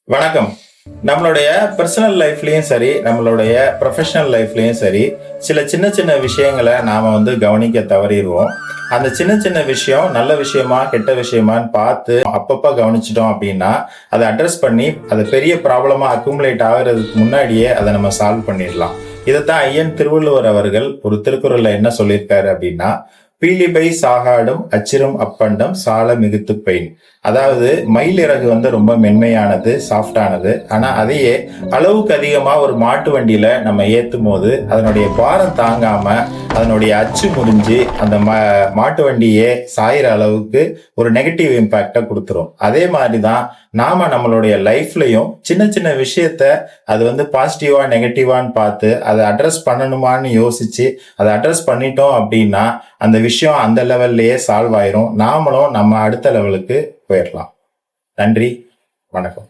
வணக்கம். நம்மளுடைய பர்சனல் லைஃப்லயும் சரி, நம்மளுடைய ப்ரொஃபஷனல் லைஃப்லயும் சரி, சில சின்ன சின்ன விஷயங்கள நாம கவனிக்க தவறிருவோம். அந்த சின்ன சின்ன விஷயம் நல்ல விஷயமா, கெட்ட விஷயமான்னு பார்த்து அப்பப்ப கவனிச்சுட்டோம் அப்படின்னா, அத அட்ரஸ் பண்ணி, அது பெரிய ப்ராப்ளமா அக்குமுலேட் ஆகுறதுக்கு முன்னாடியே அத நம்ம சால்வ் பண்ணிடலாம். இதத்தான் ஐயன் திருவள்ளுவர் அவர்கள் ஒரு திருக்குறள்ல என்ன சொல்லியிருக்காரு அப்படின்னா, "பீலிபை சாகாடும் அச்சிரும் அப்பண்டம் சால மிகுத்துப் பெயின்." அதாவது மயில் இறகு ரொம்ப மென்மையானது, சாஃப்டானது. ஆனா அதையே அளவுக்கு அதிகமா ஒரு மாட்டு வண்டியில நம்ம ஏத்தும் போது அதனுடைய பாரம் தாங்காம அதனுடைய அச்சு முறிஞ்சு அந்த மாட்டு வண்டியே சாயிற அளவுக்கு ஒரு நெகட்டிவ் இம்பாக்ட கொடுத்துரும். அதே மாதிரிதான் நாம நம்மளுடைய லைஃப்லயும் சின்ன சின்ன விஷயத்த அது பாசிட்டிவா நெகட்டிவான்னு பார்த்து அதை அட்ரஸ் பண்ணணுமான்னு யோசிச்சு அதை அட்ரஸ் பண்ணிட்டோம் அப்படின்னா அந்த விஷயம் அந்த லெவல்லயே சால்வ் ஆயிரும். நாமளும் நம்ம அடுத்த லெவலுக்கு போயிடலாம். நன்றி, வணக்கம்.